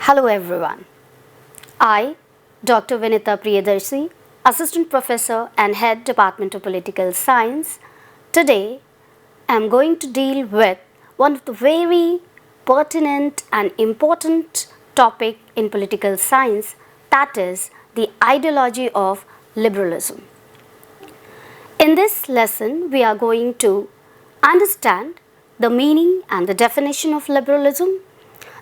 Hello everyone. I, Dr. Vinita Priyedarshi, Assistant Professor and Head Department of Political Science, today am going to deal with one of the very pertinent and important topic in political science, that is the ideology of liberalism. In this lesson, we are going to understand the meaning and the definition of liberalism,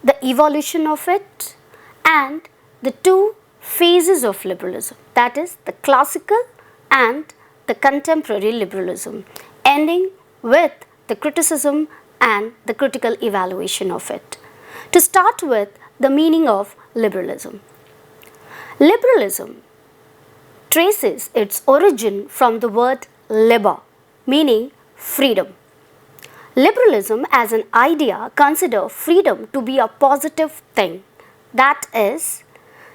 the evolution of it, and the two phases of liberalism, that is the classical and the contemporary liberalism, ending with the criticism and the critical evaluation of it. To start with, the meaning of liberalism. Liberalism traces its origin from the word liber, meaning freedom. Liberalism as an idea considers freedom to be a positive thing. That is,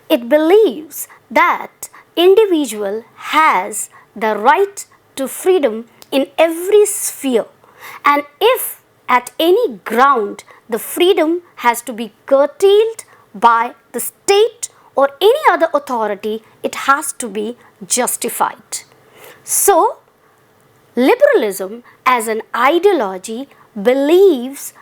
it believes that individual has the right to freedom in every sphere, and if at any ground the freedom has to be curtailed by the state or any other authority, it has to be justified. So, liberalism as an ideology believes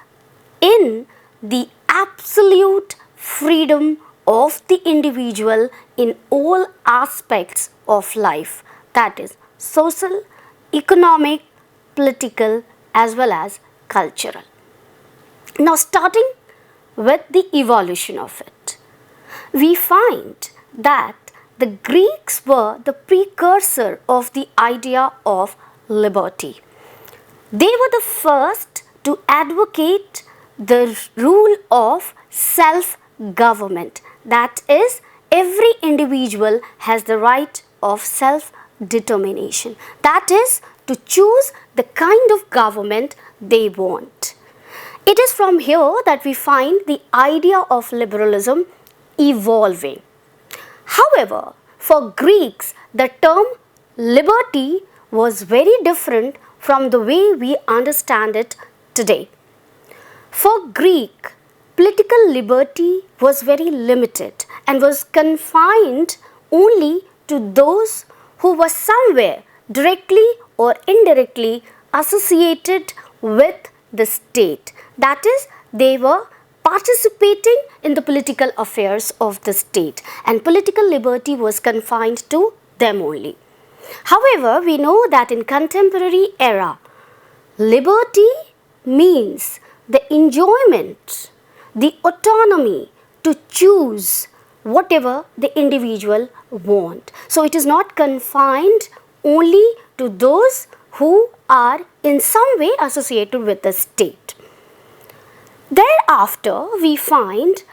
in the absolute freedom of the individual in all aspects of life, that is social, economic, political as well as cultural. Now, starting with the evolution of it, we find that the Greeks were the precursor of the idea of liberty. They were the first to advocate the rule of self-government. That is, every individual has the right of self-determination. That is, to choose the kind of government they want. It is from here that we find the idea of liberalism evolving. However, for Greeks, the term liberty was very different from the way we understand it today. For Greek, political liberty was very limited and was confined only to those who were somewhere directly or indirectly associated with the state. That is, they were participating in the political affairs of the state, and political liberty was confined to them only. However, we know that in contemporary era, liberty means the enjoyment, the autonomy to choose whatever the individual want. So, it is not confined only to those who are in some way associated with the state. Thereafter, we find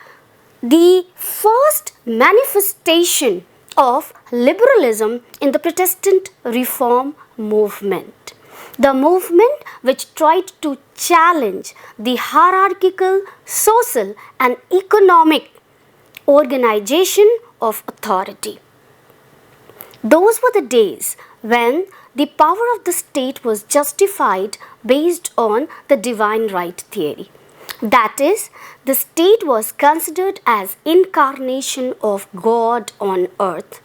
the first manifestation of liberalism in the Protestant Reform movement. The movement which tried to challenge the hierarchical, social and economic organization of authority. Those were the days when the power of the state was justified based on the divine right theory. That is, the state was considered as incarnation of God on earth.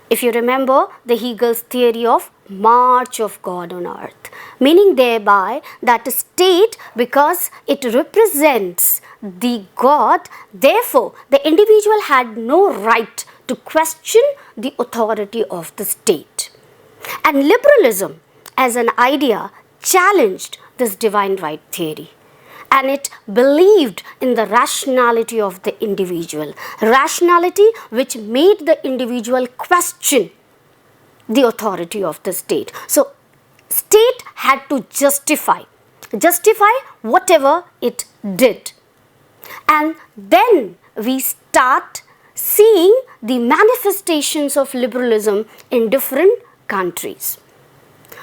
If you remember the Hegel's theory of march of God on earth, meaning thereby that a state, because it represents the God, therefore the individual had no right to question the authority of the state. And liberalism as an idea challenged this divine right theory, and it believed in the rationality of the individual, rationality which made the individual question the authority of the state. So, state had to justify whatever it did. And then we start seeing the manifestations of liberalism in different countries.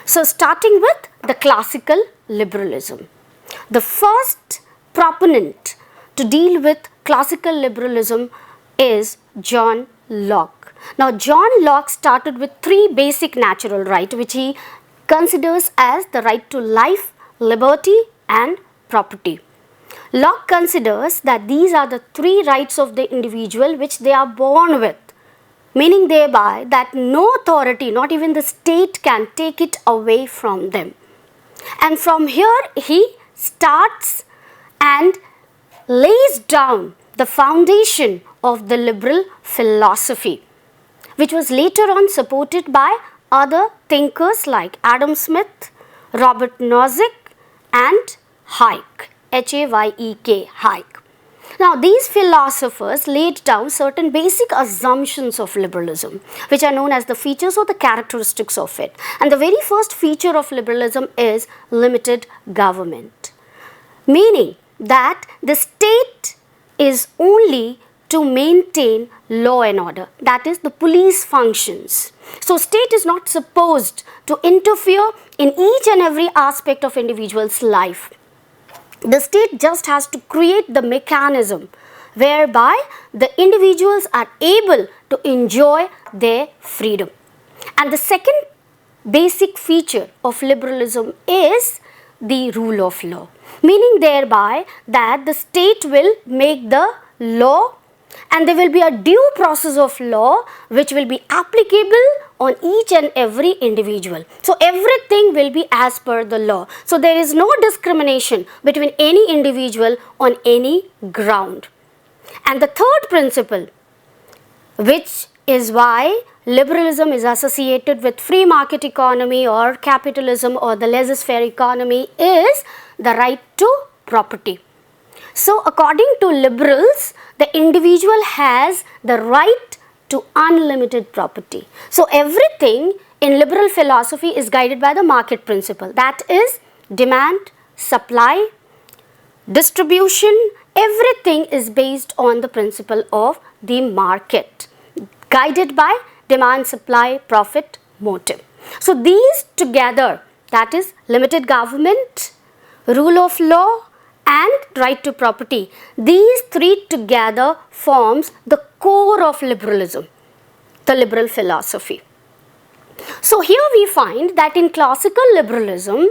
So, starting with the classical liberalism. The first proponent to deal with classical liberalism is John Locke. Now, John Locke started with three basic natural rights which he considers as the right to life, liberty and property. Locke considers that these are the three rights of the individual which they are born with, meaning thereby that no authority, not even the state, can take it away from them. And from here he starts and lays down the foundation of the liberal philosophy, which was later on supported by other thinkers like Adam Smith, Robert Nozick and Hayek, Hayek, Hayek. Now, these philosophers laid down certain basic assumptions of liberalism, which are known as the features or the characteristics of it. And the very first feature of liberalism is limited government, meaning that the state is only to maintain law and order, that is the police functions. So, state is not supposed to interfere in each and every aspect of individual's life. The state just has to create the mechanism whereby the individuals are able to enjoy their freedom. And the second basic feature of liberalism is the rule of law, meaning thereby that the state will make the law and there will be a due process of law which will be applicable on each and every individual. So, everything will be as per the law. So, there is no discrimination between any individual on any ground. And the third principle, which is why liberalism is associated with free market economy or capitalism or the laissez-faire economy, is the right to property. So, according to liberals, the individual has the right to unlimited property. So, everything in liberal philosophy is guided by the market principle, that is demand, supply, distribution, everything is based on the principle of the market, guided by demand, supply, profit, motive. So, these together, that is limited government, rule of law and right to property, these three together forms the core of liberalism, the liberal philosophy. So, here we find that in classical liberalism,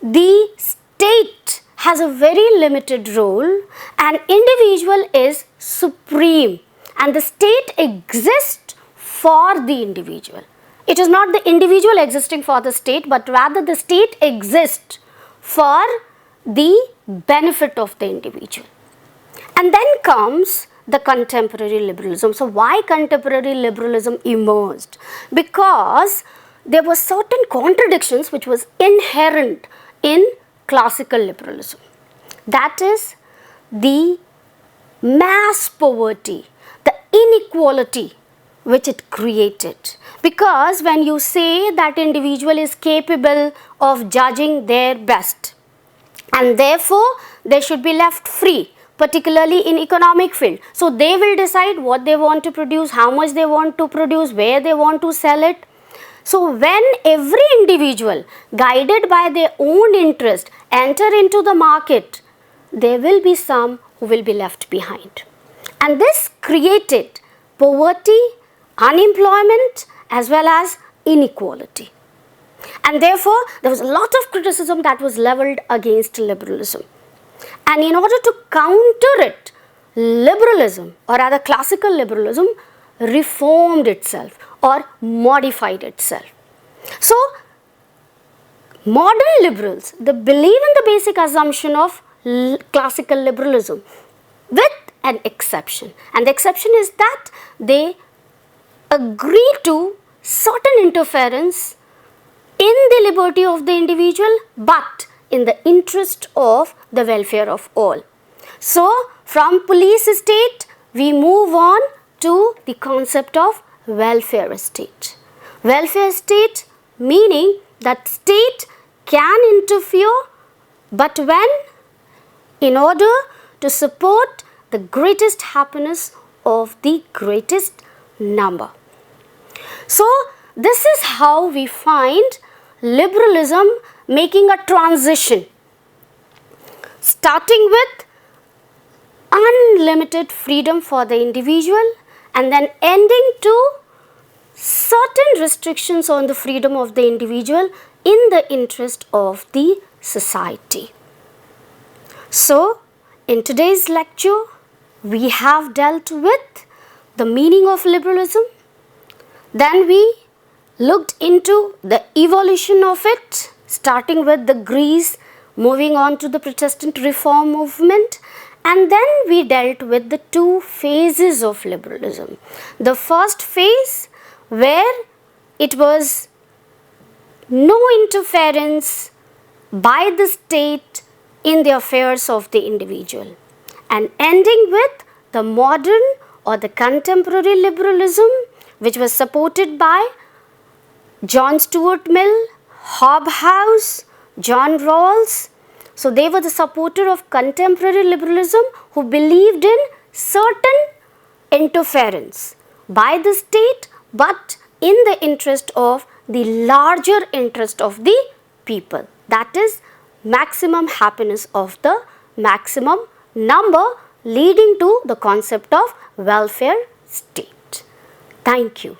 the state has a very limited role and individual is supreme and the state exists for the individual. It is not the individual existing for the state, but rather the state exists for the benefit of the individual. And then comes the contemporary liberalism. So, why contemporary liberalism emerged? Because there were certain contradictions which was inherent in classical liberalism. That is the mass poverty, the inequality which it created. Because when you say that individual is capable of judging their best, and therefore they should be left free, particularly in economic field. So, they will decide what they want to produce, how much they want to produce, where they want to sell it. So, when every individual guided by their own interest enter into the market, there will be some who will be left behind. And this created poverty, unemployment as well as inequality. And therefore, there was a lot of criticism that was leveled against liberalism. And in order to counter it, liberalism or rather classical liberalism reformed itself or modified itself. So, modern liberals, they believe in the basic assumption of classical liberalism with an exception. And the exception is that they agree to certain interference in the liberty of the individual, but in the interest of the welfare of all. So, from police state, we move on to the concept of welfare state. Welfare state meaning that state can interfere, but when? In order to support the greatest happiness of the greatest number. So, this is how we find liberalism making a transition, starting with unlimited freedom for the individual and then ending to certain restrictions on the freedom of the individual in the interest of the society. So, In today's lecture, we have dealt with the meaning of liberalism. Then we looked into the evolution of it, starting with the Greece, moving on to the Protestant reform movement, and then we dealt with the two phases of liberalism. The first phase, where it was no interference by the state in the affairs of the individual, and ending with the modern or the contemporary liberalism, which was supported by John Stuart Mill, Hobhouse, John Rawls. So they were the supporter of contemporary liberalism who believed in certain interference by the state, but in the interest of the larger interest of the people, that is maximum happiness of the maximum number, leading to the concept of welfare state. Thank you.